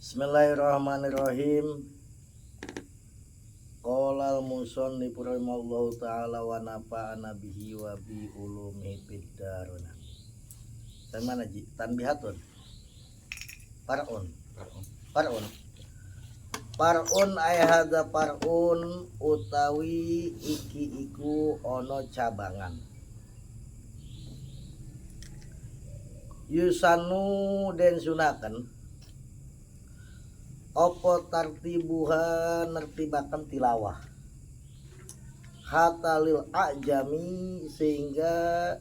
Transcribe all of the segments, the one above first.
Bismillahirrahmanirrahim. Qolal musannif rahimallahu taala wa nafa'ana bihi wa bi ulumihi fid daruna. Mana ji? Tanbihatun. Parun ay hadza parun utawi iki iku ono cabangan. Yusanu den sunaken opo tartibuha nertibakan tilawah hatalil ajami sehingga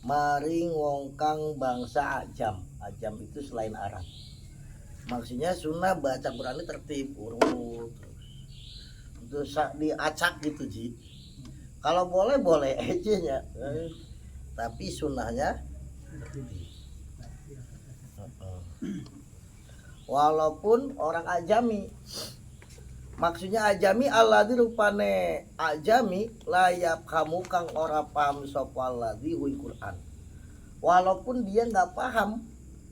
maring wong kang bangsa ajam itu selain Arab. Maksudnya sunnah baca Quran ini tertib urut terus diacak gitu ji. Kalau boleh aja ya, tapi sunnahnya tertib. Walaupun orang ajami, maksudnya ajami alladzi rupane ajami layak kamu kang ora paham sapa alladzi hui Quran. Walaupun dia nggak paham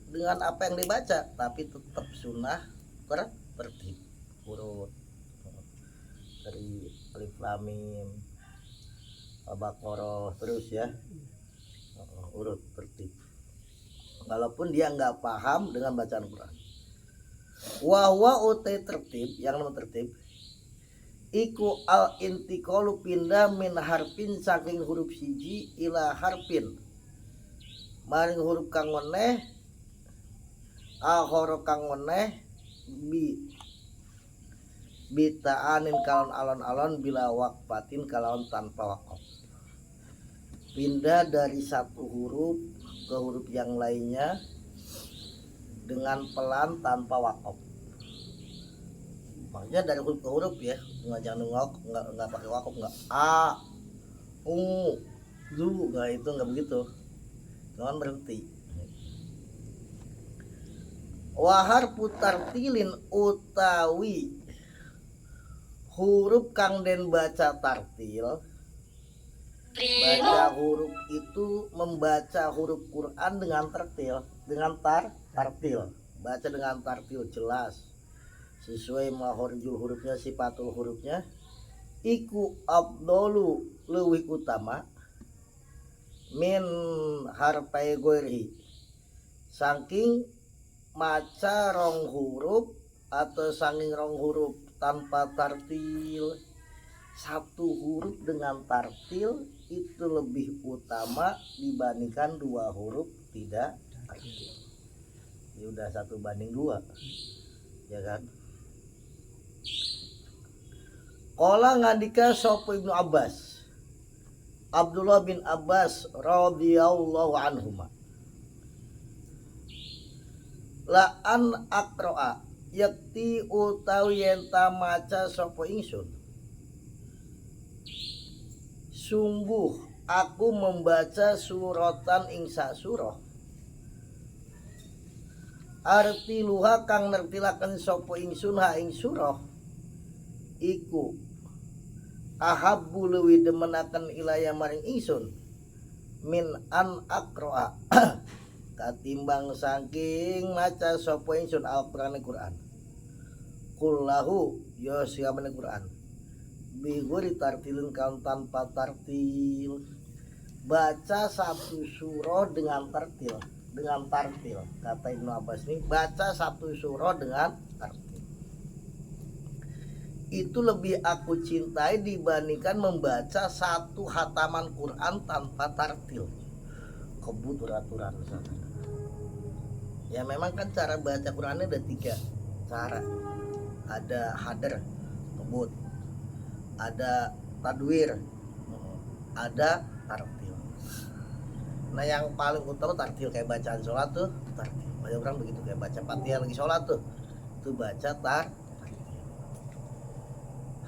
dengan apa yang dibaca, tapi tetap sunnah tertib urut dari alif lam mim Al-Baqarah terus ya, urut tertib. Walaupun dia nggak paham dengan bacaan Quran. Wahwa utai tertib, yang nomor tertib iku al intiqalu pindah min harfin saking huruf siji ila harfin maring huruf kang meneh akhara kang meneh bitaanin kalon alon-alon bila waqfatin kalon tanpa waqaf. Pindah dari satu huruf ke huruf yang lainnya dengan pelan tanpa wakaf. Maksudnya dari huruf ke huruf ya, nggak pakai wakaf, nggak a, u, zu, nggak itu nggak begitu, jangan berhenti. Wahar putar tilin utawi huruf kang den baca tartil. Baca huruf itu membaca huruf Quran dengan tartil, dengan tartil, baca dengan tartil jelas sesuai mahorjul hurufnya, sifatul hurufnya. Iku abdolu leuwih utama min harfai ghairi saking maca rong huruf atau saking rong huruf tanpa tartil. Satu huruf dengan tartil itu lebih utama dibandingkan dua huruf tidak tartil. Ini udah 1:2 ya kan. Qala ngandika sapa Ibnu Abbas, Abdullah bin Abbas radhiyallahu anhuma, la an aqra'a yakti utawi yen ta maca sapa ingsun, sungguh aku membaca suratan ing sak surah arti luha kang nertilaken sapa ingsun ha ing surah iku ahabbu leuwih demenaken ilaya maring ingsun min an aqra'a katimbang saking maca sapa ingsun Al-Qur'an kullahu ya siamane Qur'an biguri tartilin kaun tanpa tartil. Baca satu surah dengan tartil, kata Ibnu Abbas ini, baca satu surah dengan tartil itu lebih aku cintai dibandingkan membaca satu hataman Quran tanpa tartil. Kebut aturan ya, memang kan cara baca Qurannya ada 3 cara. Ada hadar, kebut, ada tadwir, ada tartil. Nah yang paling utama tartil, kayak bacaan sholat tuh tartil. Banyak orang begitu, kayak baca Fatihah lagi sholat tuh, itu baca tartil.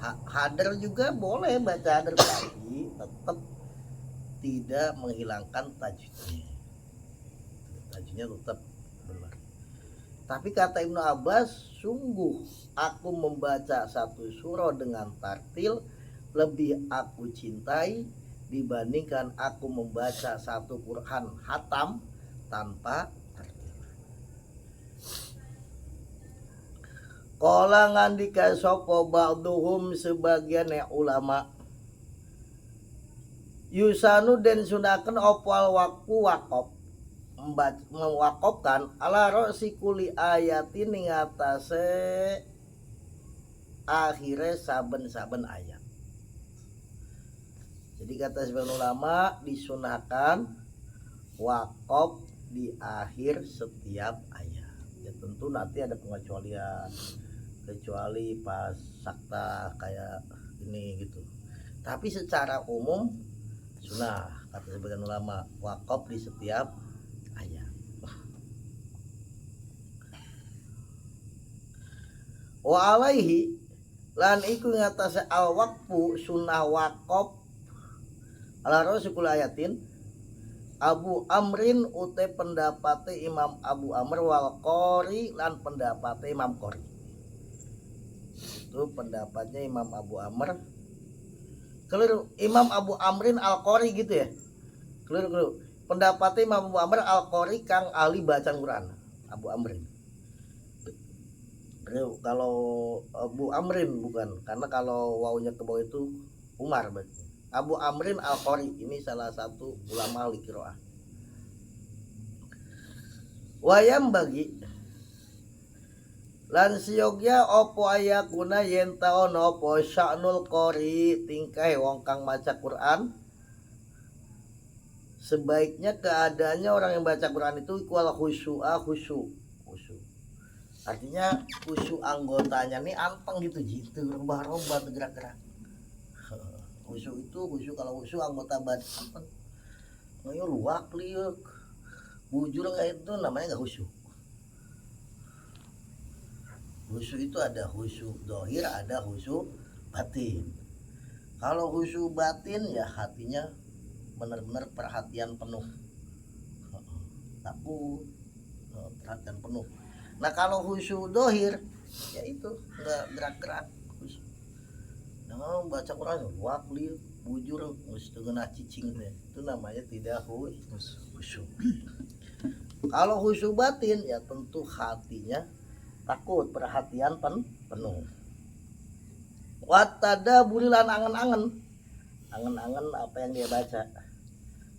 Hadar juga boleh baca hadar, tapi tetap tidak menghilangkan tajwidnya. Tajwidnya tetap benar. Tapi kata Ibnu Abbas, sungguh aku membaca satu surah dengan tartil lebih aku cintai dibandingkan aku membaca satu Quran hatam tanpa tartil. Qala ngandika sapa ba'duhum sebagian ulama yusanu den sunaken opal waktu wakop mewakopkan ala rosi kuli ayatin ing atase akhire saben-saben ayat. Jadi kata sebagian ulama disunahkan wakop di akhir setiap ayat. Ya tentu nanti ada pengecualian, kecuali pas sakta kayak ini gitu. Tapi secara umum sunnah kata sebagian ulama wakop di setiap ayat. Wa alaihi lan iku ngatasé al waqfu sunnah wakop ala rasul ayatin Abu Amrin ute pendapate Imam Abu Amr wal Qori lan pendapate Imam Qori. Itu pendapatnya Imam Abu Amr. Keliru, Imam Abu Amrin al Qori gitu ya. Keliru. Pendapatnya Imam Abu Amr al Qori kang ahli bacaan Quran. Abu Amrin. Kalau Abu Amrin bukan, karena kalau wawunya ke bawah itu Umar berarti. Abu Amrin al Qori ini salah satu ulama ahli qiraah. Wayam bagi lan siyogya opo ayakuna yen taon opo sya'nul qori tingkah wong kang maca Quran. Sebaiknya keadaannya orang yang baca Quran itu kual khusyu'a khusyuk. Artinya khusyuk anggotanya nih anteng gitu rubah-rubah gerak-gerak. Khusyuk itu kalau khusyuk anggota badan anteng. Ngoyo luak liuk. Bujur enggak itu namanya enggak khusyuk. Khusyuk itu ada khusyuk dohir, ada khusyuk batin. Kalau khusyuk batin ya hatinya benar-benar perhatian penuh. Takut, perhatian penuh. Nah kalau khusyuk dohir ya itu enggak gerak-gerak. Nah baca Quran wakli bujur mesti kena cicing deh. Itu namanya tidak khusyuk. Kalau khusyuk batin ya tentu hatinya takut, perhatian penuh. Watada burilan angen-angen apa yang dia baca,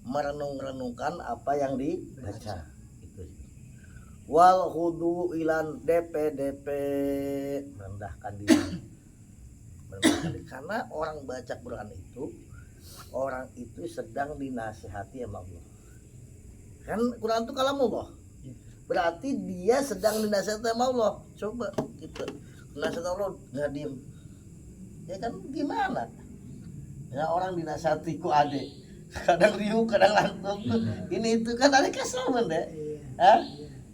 merenung-renungkan apa yang dibaca. Wal hudu ilan DP merendahkan diri. Karena orang baca Quran itu orang itu sedang dinasihati sama Allah. Kan Quran itu kalamullah. Berarti dia sedang dinasihati sama Allah. Coba kita dinasihati Allah nggak diem. Ya kan gimana? Ya orang dinasihati ku ade. Kadang riuh, kadang ngantuk. Ini itu kan ada kesal kan deh. Hah?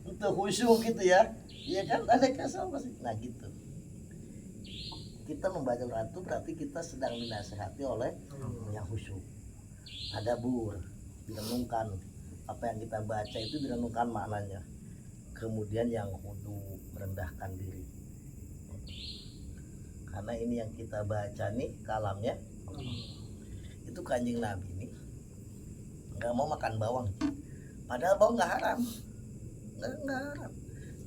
Untuk khusyuk gitu ya. Iya kan ada kesal pasti. Nah gitu. Kita membaca Quran itu berarti kita sedang dinasihati oleh yang khusyuk. Tadabbur, direnungkan apa yang kita baca itu direnungkan maknanya. Kemudian yang khudu merendahkan diri. Karena ini yang kita baca nih kalamnya. Itu Kanjeng Nabi nih nggak mau makan bawang. Padahal bawang nggak haram. Nggak haram.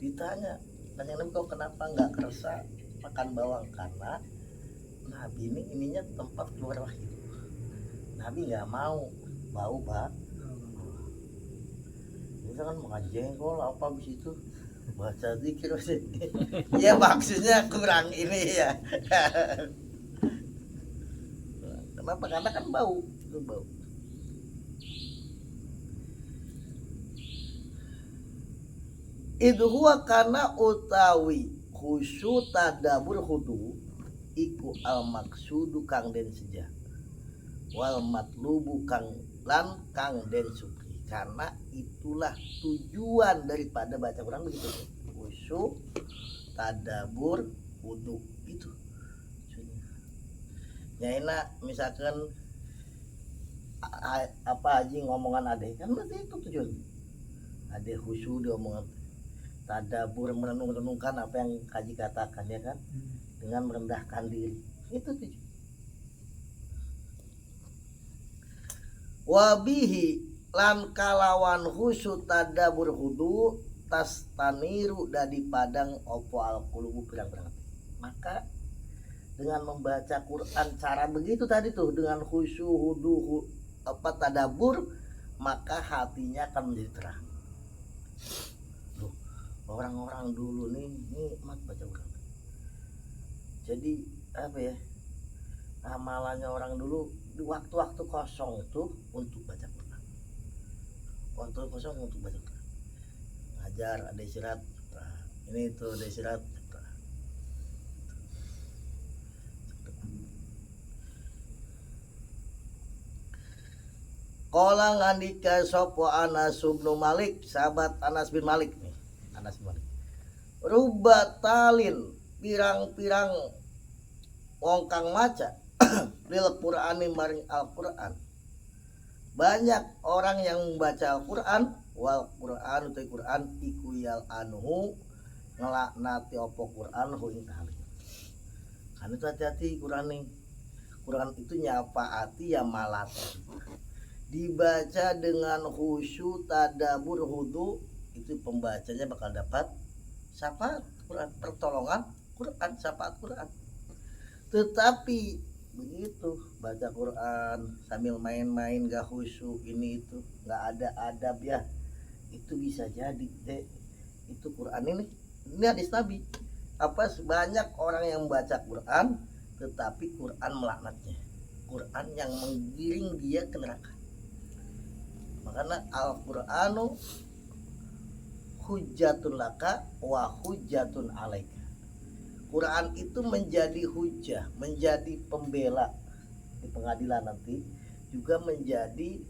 Ditanya Kanjeng Nabi kok kenapa nggak kerasa makan bawang? Karena Nabi ini ininya tempat keluar wahyu. Nabi nggak mau bau misalkan makan jengkol apa bis itu baca zikir ya maksudnya kurang ini ya. Kenapa? Karena kan bau itu bau. Itu huwa karena utawi khusyuk tadabbur khudu iku al maksudu kang den seja wal matlubu kang lan kang den suki. Karena itulah tujuan daripada baca Quran begitu. Khusyuk tadabbur khudu itu. Ya enak misalkan apa aja ngomongan ade kan berarti itu tujuan. Ade khusyuk dia omongan tadabbur merenung-renungkan apa yang kaji katakan ya kan dengan merendahkan diri itu tujuan. Wabihi lan kalawan khusyuk tadabbur khudu tas taniru dari padang opo alqulubu pirang-pirang hati. Maka dengan membaca Quran cara begitu tadi tuh, dengan khusyuk hudu tadabur, maka hatinya akan menjadi terang. Loh, orang-orang dulu nih nikmat baca Quran. Jadi apa ya, amalannya orang dulu di waktu-waktu kosong itu untuk baca Quran. Waktu kosong untuk baca Quran. Ngajar, ada istirahat. Nah, ini itu ada istirahat. Qala ngandika sapa Anas bin Malik, sahabat Anas bin Malik nih. Anas bin Malik. Ruba talin, pirang-pirang wong kang maca lil Qur'ani maring Al-Qur'an. Banyak orang yang membaca Al-Qur'an, wal Qur'an utai Qur'an iku yal anhu ngelaknati apa Qur'an hu ing tahli. Kan itu hati-hati Qur'an nih. Qur'an itu nyafaati ya malati. Dibaca dengan khusyuk tadabur hudu, itu pembacanya bakal dapat syafaat Quran, pertolongan Quran, syafaat Quran. Tetapi begitu baca Quran sambil main-main gak khusyuk, ini itu gak ada adab ya, itu bisa jadi itu Quran ini hadis Nabi apa, banyak orang yang membaca Quran tetapi Quran melaknatnya, Quran yang menggiring dia ke neraka. Makanya Al-Qur'anu hujjatun laka wa hujjatun alaika. Quran itu menjadi hujah, menjadi pembela di pengadilan nanti, juga menjadi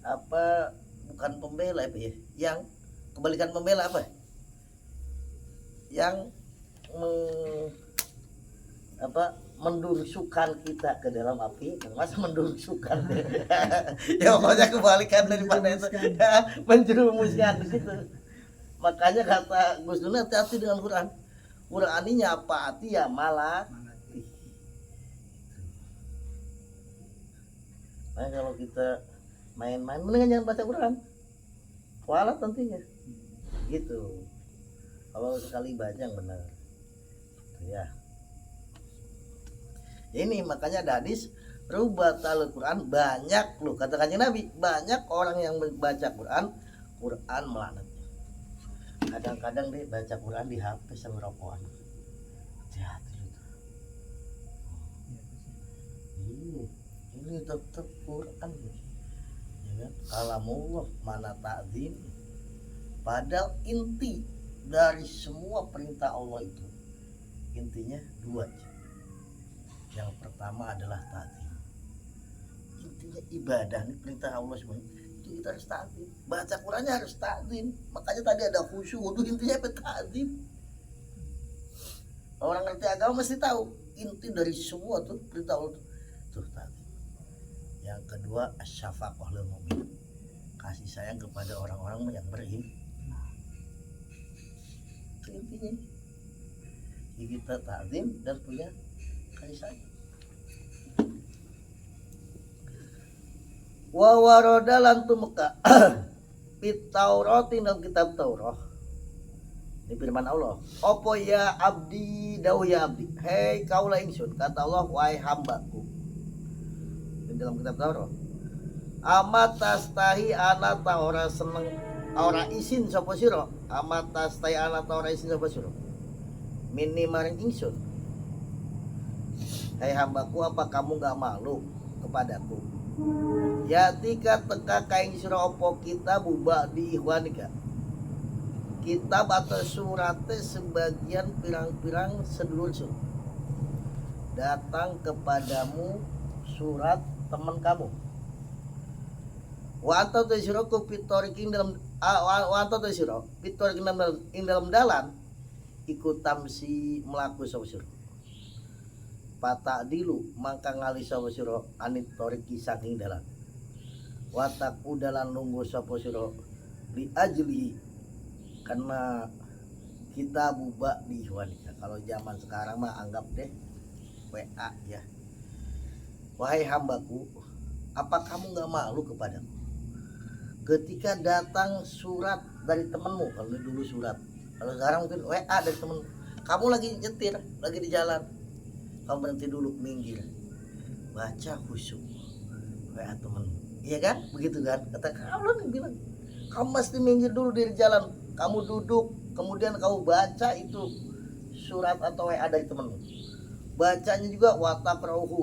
apa, bukan pembela apa ya, yang kebalikan pembela apa, yang mendursukan kita ke dalam api. Masa mendursukan ya pokoknya kebalikan daripada itu, menjerumuskan gitu. Makanya kata Gus Dur, hati-hati dengan Quran. Quran ini nyapa hati ya malah. Nah, kalau kita main-main mendingan jangan baca Quran, kualat tentunya gitu. Kalau sekali baca yang benar ya. Ini makanya ada hadis rubatal Quran, banyak loh kata kanjeng Nabi, banyak orang yang baca Quran, Quran melaknatnya. Kadang-kadang deh baca Quran di HP sama rokokan. Hati-hati itu. Ini tetap Quran ya kan? Kalamullah mana ta'zim. Padahal inti dari semua perintah Allah itu intinya dua. Yang pertama adalah ta'zim. Intinya ibadah, ini perintah Allah semuanya. Itu kita harus ta'zim. Baca Qurannya harus ta'zim. Makanya tadi ada khusyuk, itu intinya apa? Ta'zim. Orang ngerti agama mesti tahu inti dari semua tuh perintah Allah tuh ta'zim. Yang kedua asyafaqah lil mu'min. Kasih sayang kepada orang-orang yang beriman. Itu intinya. Jadi kita ta'zim dan punya kasih sayang. Wa warada lan tumeka fit Taurat, dalam kitab Taurat. Ini firman Allah. Opo ya abdi, dawuh ya abdi. Hei kaula ingsun, kata Allah, wahai hambaku. Ini dalam kitab Taurat. Amat tastahi ana ta ora seneng, ora isin sapa sira. Amat tastahi ana ta ora isin sapa sira. Mini maring ingsun. Hai hambaku, apa kamu gak malu kepadaku? Ya tika teka kain sira opo kita buba di ikhwanika. Kitab atau surate sebagian pirang-pirang sedulur datang kepadamu surat teman kamu. Wa anta tasira ku pitoriking dalam wa anta tasira pitoriking dalam dalan ikut tamsi melaku sapa sira. Pata dilu mangka ngali sapa sira anit toriki saking dalan. Watak udalan nunggu sapa sira li ajli karena kita buba di wanita. Kalau zaman sekarang mah anggap deh WA ya. Wahai hambaku, apa kamu enggak malu kepadaku ketika datang surat dari temenmu kalau dulu surat. Kalau sekarang mungkin WA dari temen. Kamu lagi nyetir, lagi di jalan, kamu berhenti dulu, minggir, baca khusyuk WA temenmu, iya kan? Begitu kan? Kata kamu bilang, kamu mesti minggir dulu dari jalan, kamu duduk, kemudian kamu baca itu surat atau WA dari temenmu. Bacanya juga wataqra'uhu,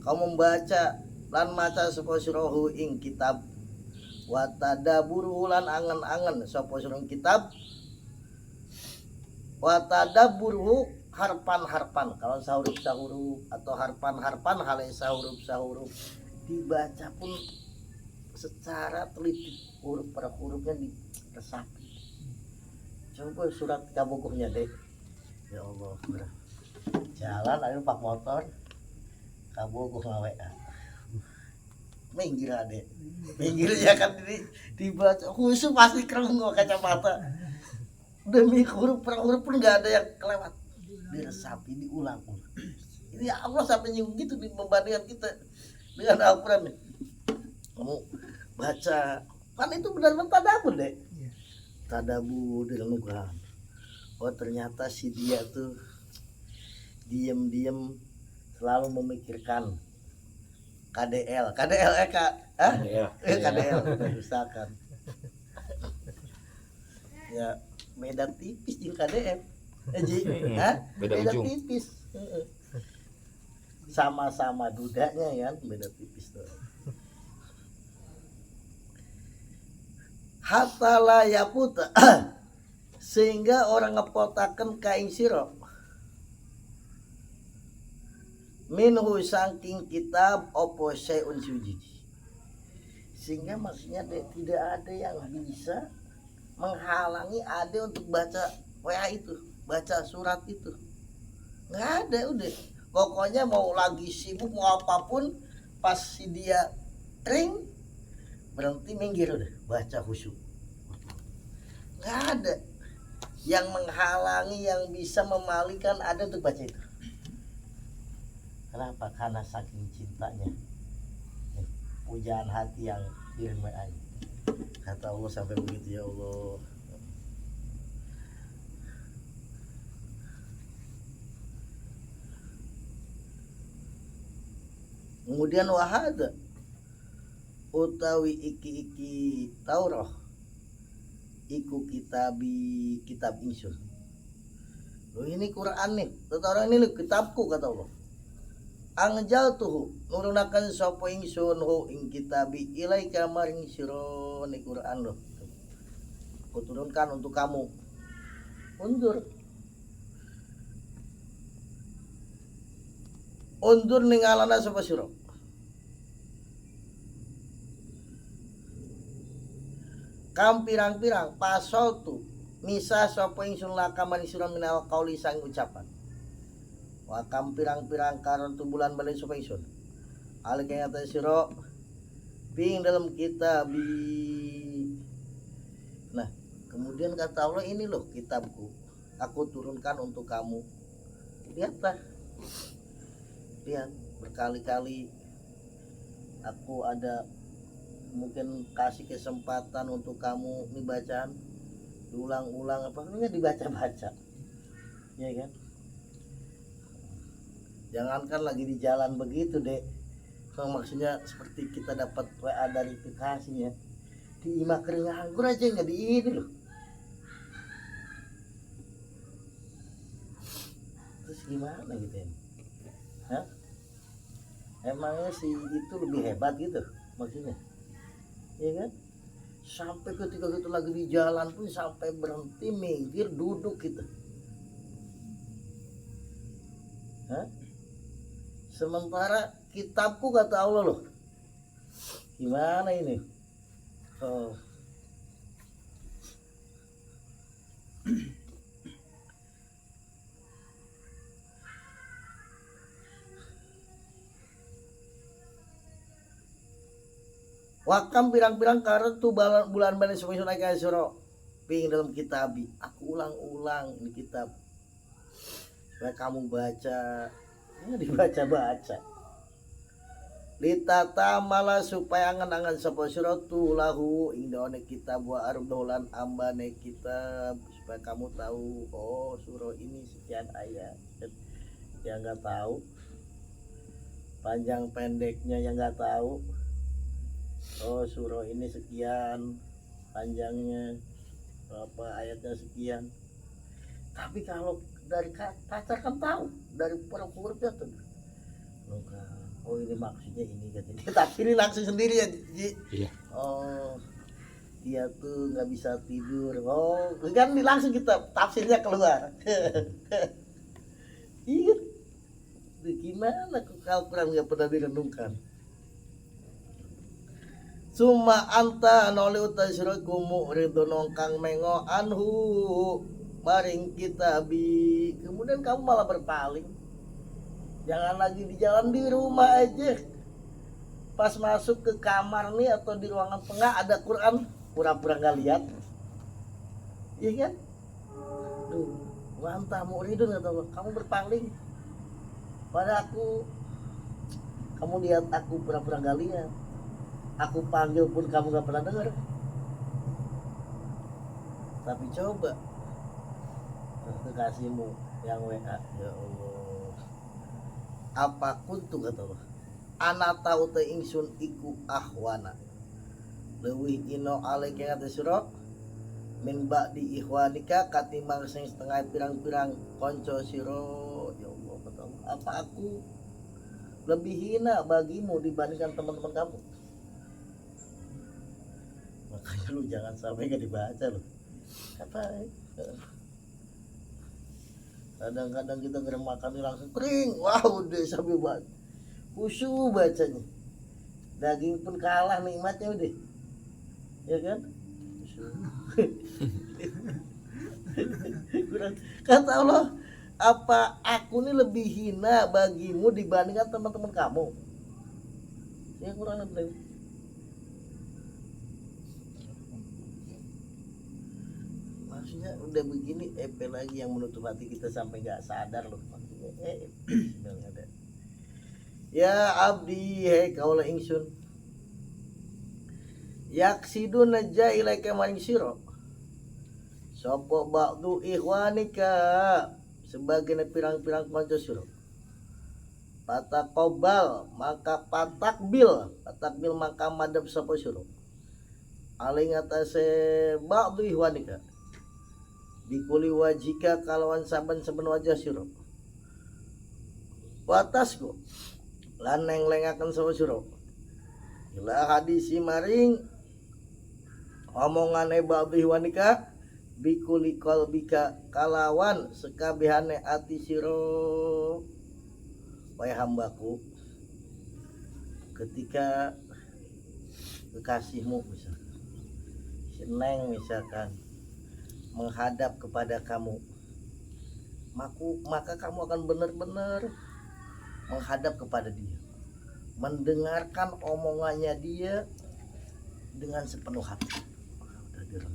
kamu membaca lan maca sapa sirahu ing kitab, watadabburu lan angen-angen sapa sira kitab, watadabburu harpan-harpan, kalau sahuruf-sahuruf atau harpan-harpan halai sahuruf-sahuruf dibaca pun secara teliti, huruf per hurufnya diresapi. Coba surat kabukuhnya deh. Ya Allah, jalan ayo pak motor kabukuh WA minggir adek, minggir ya kan, dibaca khusus pasti kerungu kacamata, demi huruf per huruf pun nggak ada yang kelewat, diresapi, diulang-ulang. Ini ya Allah sampai nyinggung gitu membandingkan kita dengan Al-Quran nih. Kamu baca kan itu benar-benar tadabur deh, tadabur dengan Al-Quran. Oh ternyata si dia tuh diam-diam selalu memikirkan KDL misalkan ya beda tipis jeung KDL beda tipis, sama-sama dudanya ya beda tipis tuh. Hatta la yaputa sehingga orang ngepotaken kain sira minhu saking kitab opo syai'un suci, sehingga maksudnya tidak ada yang bisa menghalangi ade untuk baca WA itu, baca surat itu, nggak ada. Udah pokoknya mau lagi sibuk mau apapun, pas si dia ring berhenti minggir udah baca khusyuk, nggak ada yang menghalangi yang bisa memalikan ada untuk baca itu. Kenapa? Karena saking cintanya, pujaan hati yang kirim WA. Kata Allah sampai begitu, ya Allah. Kemudian wahada utawi iki Taurah iku kitab ingsun. Loh ini Quran nih, Taurah ini kitabku kata Allah. Angjal tuh nurunakan sapa ingsun hu ing kitabi ilaika maring sira ni Quran loh. Aku turunkan untuk kamu. Undur ningalana sapa sira. Kam pirang-pirang pasal tu misa sapa ingsun laka maring sira minal qauli sang ucapan. Wakam pirang-pirang karon tu bulan balik sapa ingsun alika ngata sira ping dalam kitab. Nah kemudian kata Allah, ini loh kitabku, aku turunkan untuk kamu. Lihatlah, lihat berkali-kali aku ada mungkin kasih kesempatan untuk kamu ini bacaan diulang-ulang, apa namanya, dibaca-baca, ya kan? Jangankan lagi di jalan begitu deh, maksudnya seperti kita dapat WA dari aplikasinya, di imah kering anggur aja nggak di ini loh. Terus gimana gitu ya? Hah? Emangnya si itu lebih hebat gitu maksudnya, ya kan? Sampai ketika kita lagi di jalan pun sampai berhenti, minggir, duduk gitu. Hah? Sementara kitabku kata Allah loh. Gimana ini? Oh. Wakam pirang-pirang karet tu bulan balik supaya naik sura ping dalam kitabi. Aku ulang-ulang di kitab supaya kamu baca, dibaca-baca. litata malah supaya angan-angan sapa sira tu lahu indone kitab wa arbaulan ambane kitab supaya kamu tahu oh surah ini sekian ayat yang nggak tahu panjang pendeknya yang nggak tahu oh surah ini sekian panjangnya berapa ayatnya sekian tapi kalau dari pacar kan tahu dari huruf-hurufnya tuh oh ini maksudnya ini katanya tafsirin langsung sendiri ya Ji. Iya. Oh dia tuh nggak bisa tidur oh kan langsung kita tafsirnya keluar iya gimana kalau kurang nggak pernah direnungkan summa anta noli utai sirakumu ridho nongkang mengo anhu maring kitabi kemudian kamu malah berpaling jangan lagi di jalan di rumah aja pas masuk ke kamar nih atau di ruangan tengah ada Quran pura-pura nggak lihat iya kan tuh wanta muridun atau kamu berpaling pada aku kamu lihat aku pura-pura nggak lihat aku panggil pun kamu nggak pernah dengar tapi coba kekasihmu yang WA ya Allah apa kuntu kata Allah anak tahu teh ingsun iku ahwana leuwih ino aleke kata sira min ba'di ikhwanika katimbang sing setengah pirang-pirang kanca sira ya Allah kata Allah apa aku lebih hina bagimu dibandingkan teman-teman kamu makanya lu jangan sampai gak dibaca lu kata kadang-kadang kita makan langsung kering wow udah sampai banget khusyuk bacanya daging pun kalah nikmatnya udah ya kan kata Allah apa aku ini lebih hina bagimu dibandingkan teman-teman kamu ya kurang lebih maksudnya udah begini lagi yang menutup hati kita sampai nggak sadar loh maksudnya nggak ada ya abdi hei kaulah ingsun yaksidun naja ilaika maring sira sapa ba'du ikhwanika sebagian pirang-pirang kanca sira pataqobal maka patakbil maka madhab sapa sira aling atase ba'du ikhwanika dikuli wajika kalawan saben-saben wajah sira watasku lan nenglengaken sapa sira ila hadisi maring omongane babi wanika bikuli qalbika kalawan sekabehane ati sira wahai hambaku ketika kekasihmu misalkan seneng misalkan menghadap kepada kamu maka kamu akan benar-benar menghadap kepada dia mendengarkan omongannya dia dengan sepenuh hati udah direm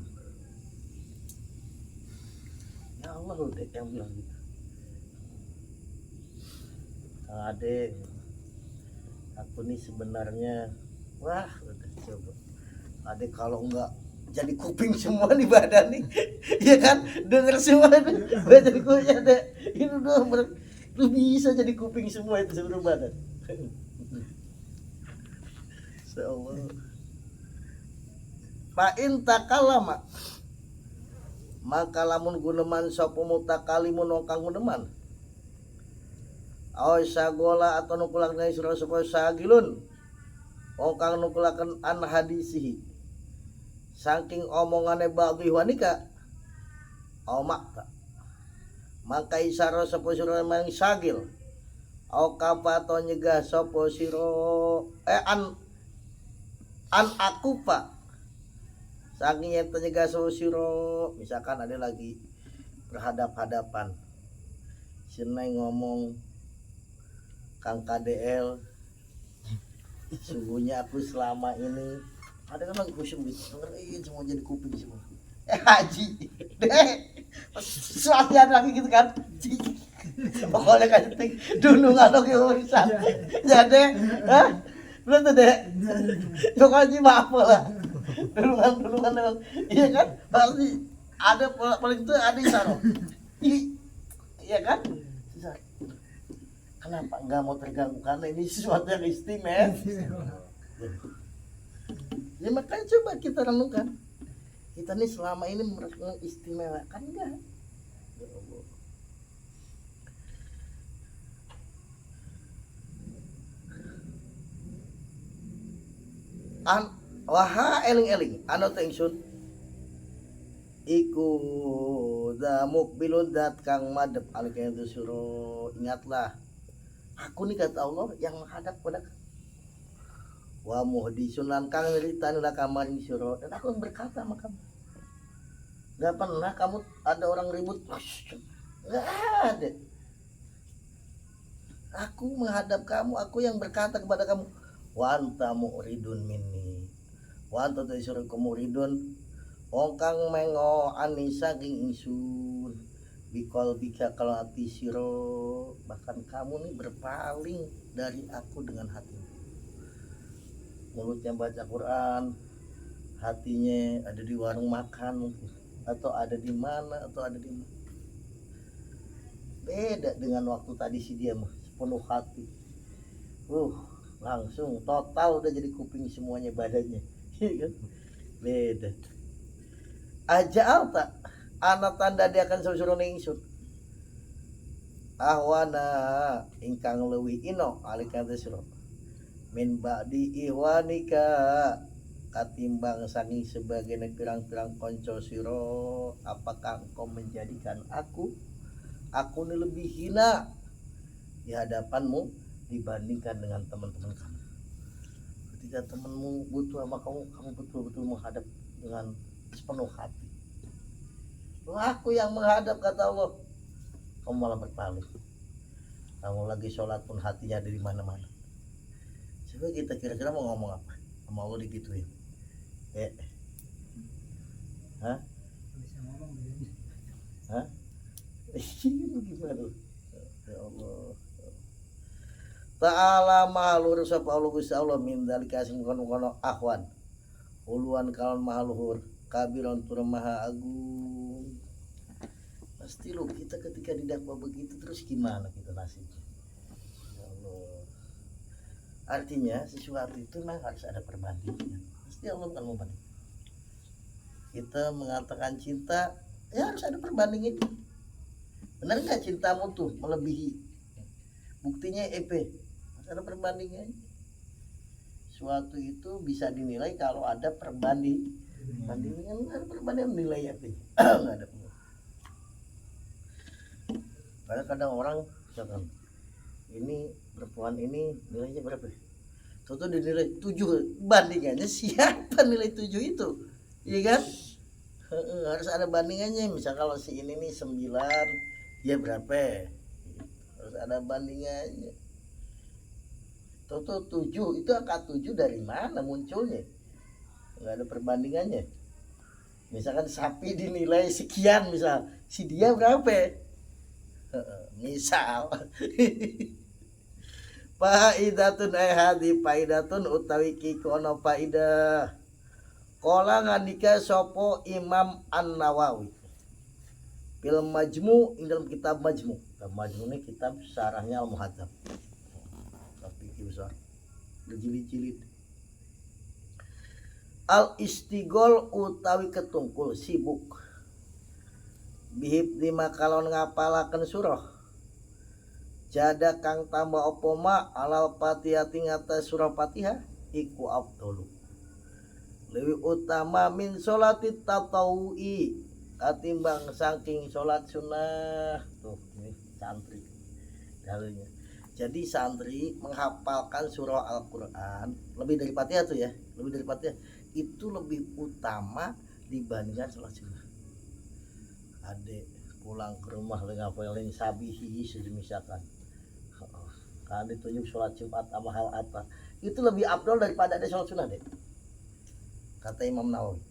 ya Allah udah yang bilang gitu Kang Ade aku nih sebenarnya wah udah coba Ade kalau enggak jadi kuping semua di badan nih ya kan denger semua itu jadi kuping ada ini doang lu bisa jadi kuping semua itu seluruh badan insyaallah fa in takallama maka lamun guneman sapa mutakalimun kang guneman aw sagola atau nukulang dari surah sapa sagilun kang nukulaken an hadisihi saking omongane ba'dhi wanika au makta maka isara sapa sira mang sagil au kapato nyegah sapa sira an akupa saking yen nyegah sapa sira misalkan ada lagi berhadap-hadapan seneng ngomong Kang KDL sungguhnya aku selama ini ada kan lagi khusyuk gitu dengerin semua jadi kuping semua haji deh suatu lagi gitu kan pokoknya kan dulu nggak ada urusan jadi Betul deh. Itu ngaji mah apa lah. Duluan. Iya kan? Pasti ada paling itu ada isaro. Iya kan? Kenapa enggak mau terganggu karena ini sesuatu yang istimewa. Ya makanya coba kita renungkan. Kita nih selama ini mengistimewakan enggak? Ya Allah. Waha eling-eling anu teh ingsun iku damuk bilundat kang madep alika itu suruh ingatlah aku nih kata Allah yang menghadap pada wa muhdisun lan kang nyeritain lah kamaring suruh dan aku berkata sama kamu gak pernah kamu ada orang ribut gak ada aku menghadap kamu aku yang berkata kepada kamu wa anta muridun minni wa anta disuruh kumuridun wong kang mengo ani saking ingsun bikol bika kalau hati siro bahkan kamu nih berpaling dari aku dengan hati mulutnya baca Quran hatinya ada di warung makan mungkin atau ada di mana beda dengan waktu tadi si dia mah sepenuh hati langsung total udah jadi kuping semuanya badannya kan beda aja alta anak tanda dia akan suruh ningsun ahwana ingkang leuwih ino alika tesro min ba'di ihwanika katimbang saking sebagai pirang-pirang konco siro apakah engkau menjadikan aku ini lebih hina di hadapanmu dibandingkan dengan teman-teman kamu. Ketika temanmu butuh sama kamu betul-betul menghadap dengan sepenuh hati. Aku yang menghadap kata Allah, kamu malah berpaling. Kamu lagi sholat pun hatinya ada di mana-mana. Coba kita kira-kira mau ngomong apa? Sama Allah digituin. Hah? Hah? Gimana? Ya Allah. Ta'ala mahaluhur sapa Allah Gusti Allah min dalika sing kono-kono akhwan. Uluan kalon mahaluhur kabiron tur maha agung. Pasti lo kita ketika didakwa begitu terus gimana kita nasibnya? Ya Allah. Artinya sesuatu itu memang harus ada perbandingan. Pasti Allah akan membanding. Kita mengatakan cinta ya harus ada perbandingan. Benar nggak cintamu tuh melebihi? Buktinya EP. Ada perbandingan. Suatu itu bisa dinilai kalau ada perbandingan. Ada perbandingan nilai apa? Enggak ada. Kadang orang misalkan ini perempuan ini nilainya berapa? Tentu dinilai 7 bandingannya siapa nilai 7 itu? Iya kan? Harus ada bandingannya. Misal kalau si ini nih 9 dia berapa? Harus ada bandingannya. Toto 7 itu angka 7 dari mana munculnya? Enggak ada perbandingannya. Misalkan sapi dinilai sekian misal, si dia berapa? Misal. Faidatun hadi faidatun utawi kikono faidah. Kala ngandika sopo Imam An-Nawawi. Fil Majmu' ing dalam kitab Majmu'. Kitab Majmu' ini kitab syarahnya Al-Muhadzab. Besar berjilid-jilid al-istigol utawi ketungkul sibuk bihib lima kalon ngapalaken surah jada kang tambah opoma alal fatihah tingata surah fatihah iku afdalu lebih utama min sholati tatawu'i katimbang saking sholat sunnah tuh ini santri dalilnya. Jadi santri menghafalkan surah Al-Quran lebih dari Fatihah tuh ya, lebih dari Fatihah itu lebih utama dibandingkan sholat sunnah. Adek pulang ke rumah dengan ngapalin sabihi misalkan, kan ditunjuk sholat Jumat sama hal apa, itu lebih afdal daripada ada sholat sunnah deh. Kata Imam Nawawi,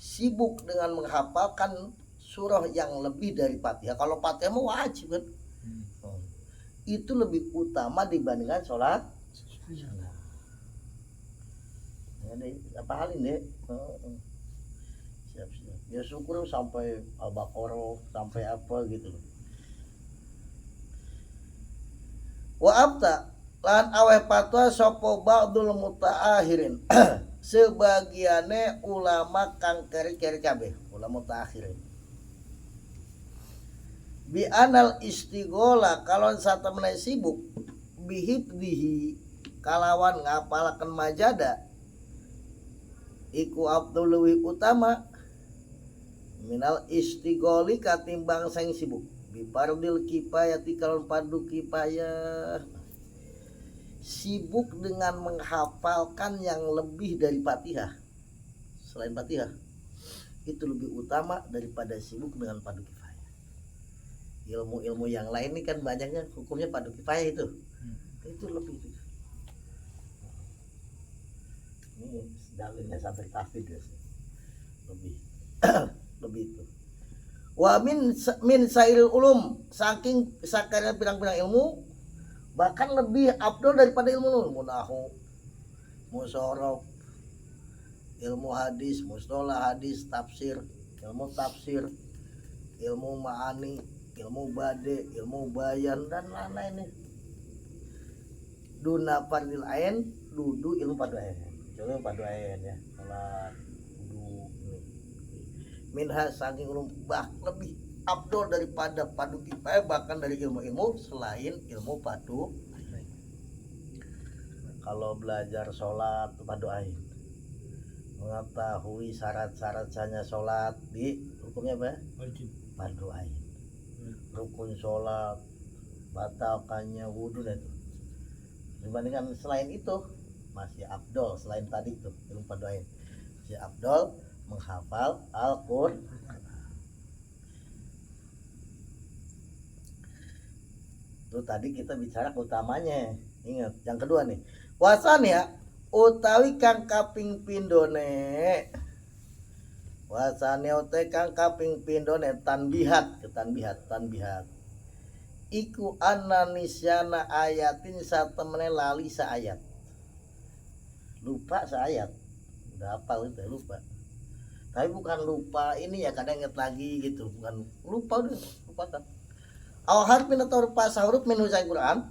sibuk dengan menghafalkan surah yang lebih dari Fatihah. Kalau Fatihah mau wajib kan. Itu lebih utama dibandingkan sholat sunnah. Ini apa hal ini? Siap. Ya syukur sampai Al-Baqarah sampai apa gitu. Wa abta lan aweh patwa sapa ba'dul mutaakhirin. Sebagiane ulama kang keri-keri kabeh, ulama mutaakhirin. Bi anal istighola kalon satemene sibuk bihibdihi kalawan ngapalaken majada iku abdul luwih utama minal istigholi katimbang sing sibuk bipardil kifayati kalon fardu kifayah. Sibuk dengan menghafalkan yang lebih dari Fatihah selain Fatihah itu lebih utama daripada sibuk dengan fardu kifayah. Ilmu-ilmu yang lain ini kan banyaknya hukumnya fardu kifayah itu lebih itu. Ini dalilnya sampai tahfidz ya. Lebih lebih itu. Wa min sairil ulum saking sakarnya pirang-pirang ilmu bahkan lebih afdal daripada ilmu nahu, musharraf, ilmu hadis, mustalah hadis, tafsir, ilmu ma'ani, ilmu bade, ilmu bayan dan lain-lain. Duna fardil ain dudu ilmu fardu ain. Coba fardu ain ya. Salat wudu ini. Minha saking ulum lebih afdal daripada fardu kifayah bahkan dari ilmu-ilmu selain ilmu fardu. Kalau belajar sholat fardu ain, mengetahui syarat-syaratnya sholat di hukumnya apa? Wajib. Fardu ain. Rukun sholat, batalkannya wudu dan itu. Dibandingkan selain itu masih afdal selain tadi itu ilmu fardu ain. Masih afdal menghafal Al-Qur'an. Itu tadi kita bicara utamanya. Ingat, yang kedua nih. Wasan ya utawi kang kaping pindone. Wasane utawi kang kaping pindone tanbihat. Iku ananisyana ayatin satemene lali saayat. Lupa saayat. Udah hafal itu lupa. Tapi bukan lupa ini ya kadang inget lagi gitu, bukan lupa udah lupakan. Aw harfin atau pas huruf min husai Quran.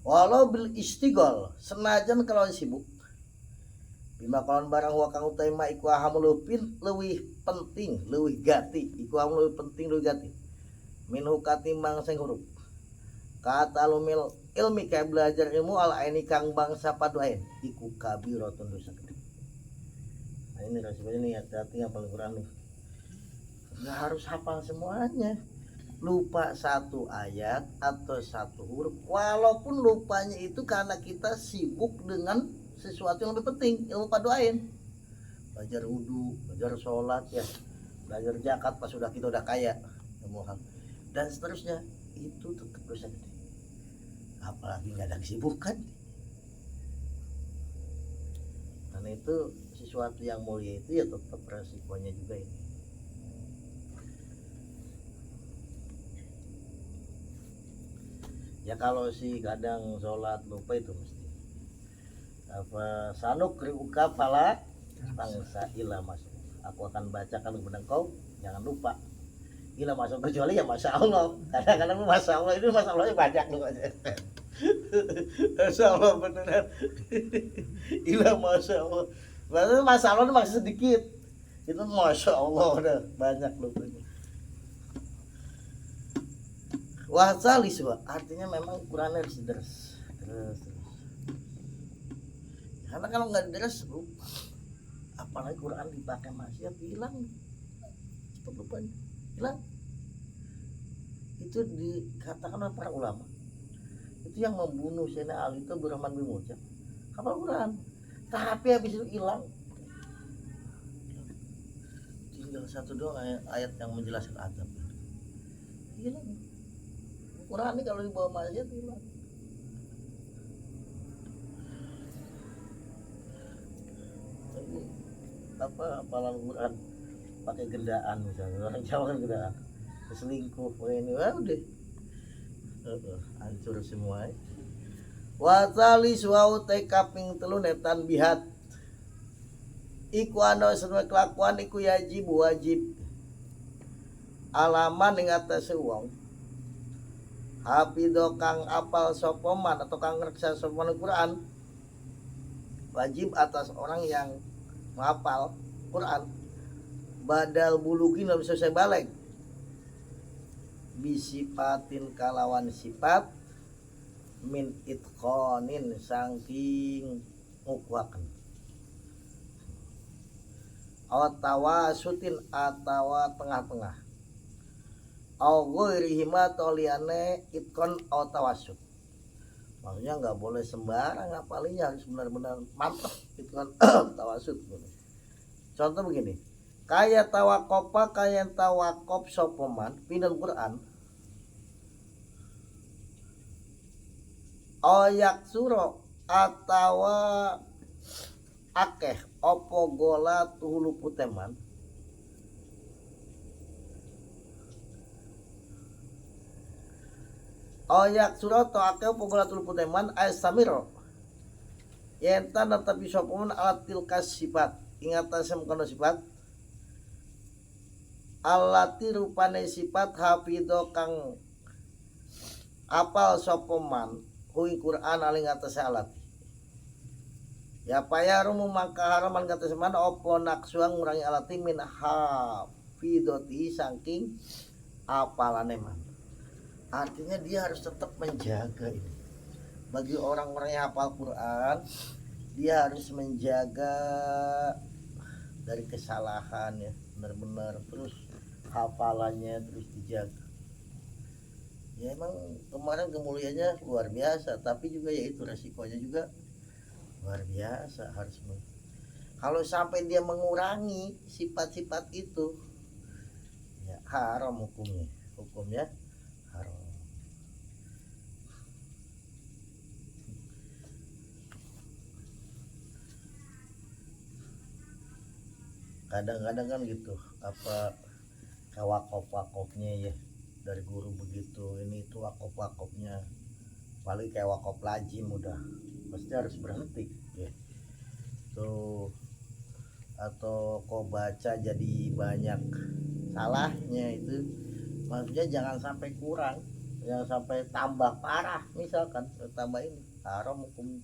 Walau bil istighol senajan kalau sibuk. Bima kalon barang wa kang utawi ma iku ahamul leuwih penting, leuwih gati, iku ahamul leuwih penting leuwih gati. Minhu katimbang sing huruf. Kata lumil ilmi kayak belajar ilmu ala ini kang bangsa fardu ain iku kabiratun dosa gede. Nah ini rasanya nih hati-hati hafal Quran nih. Nggak harus hafal semuanya. Lupa satu ayat atau satu huruf walaupun lupanya itu karena kita sibuk dengan sesuatu yang lebih penting, ilmu fardu ain. Belajar wudu, belajar sholat ya, belajar zakat pas sudah kita udah kaya, dan seterusnya itu tetap dosa gede. Apalagi nggak ada kesibukan. Karena itu sesuatu yang mulia itu ya tetap resikonya juga ini. Ya kalau sih kadang sholat lupa itu mesti apa sanuk riuka pala bangsa ila masuk. Aku akan bacakan kepada engkau jangan lupa ila masuk kecuali ya masya Allah. Kadang-kadang masya Allah itu masya Allahnya banyak loh aja. Masya Allah beneran. Ila masya Allah. Berarti masya Allah itu masih sedikit. Itu masya Allah udah banyak loh. Wasalis artinya memang Quran harus deres. Karena kalau nggak deres lupa. Apalagi Quran dipakai maksiat hilang. Cepat lupanya. Hilang. Itu dikatakan oleh para ulama. Itu yang membunuh Sayyidina Ali itu Abdurrahman bin Muljam. Hafal Quran. Tapi habis itu hilang. Tinggal satu doang ayat yang menjelaskan azab. Hilang. Quran ini kalau dibawa maksiat hilang. Tapi apa hafalan Quran pakai gendaan misalnya orang Jawa kan gendaan selingkuh ini udah hancur semua. Wa talis wa utai kaping telu netan bihat iku ana sedaya kelakuan iku wajib alaman ing atase wong hafidho kang apal sapa man atau kang ngreksa sapa man Quran, wajib atas orang yang menghafal Quran badal bulugin lalu selesai balik bisipatin kalawan sifat min itqonin saking ngukuhaken atawa sutin atawa tengah-tengah ghairihima toliane itqon tawasud. Maksudnya nggak boleh sembarang ngapalinya, harus benar-benar mantap itqon tawasud. Contoh begini, kayak tawakop sopoman pindah Quran oyak suro atawa akeh opo gola tuhulu puteman oyak suro to akeh opo gola tuhulu puteman samiro yen tan tapi sopoman alat tilkas sifat ingatan semkono sifat alati rupane sifat hafidho kang apal sopoman hui Quran aling atas alat ya paya rumu mangka haraman kata seman opo naksuang ngurangi alati min hafidhoti saking apalane man. Artinya dia harus tetap menjaga ini. Bagi orang-orang yang hafal Quran, dia harus menjaga dari kesalahan ya, benar-benar terus hafalannya terus dijaga. Ya emang kemarin kemuliaannya luar biasa, tapi juga ya itu resikonya juga luar biasa. Harus kalau sampai dia mengurangi sifat-sifat itu ya haram hukumnya haram. Kadang-kadang kan gitu apa wakop-wakopnya ya dari guru begitu, ini itu wakop-wakopnya paling kayak wakop lazim udah pasti harus berhenti ya tuh, atau kau baca jadi banyak salahnya itu, maksudnya jangan sampai kurang, jangan sampai tambah parah, misalkan tambah ini haram hukum.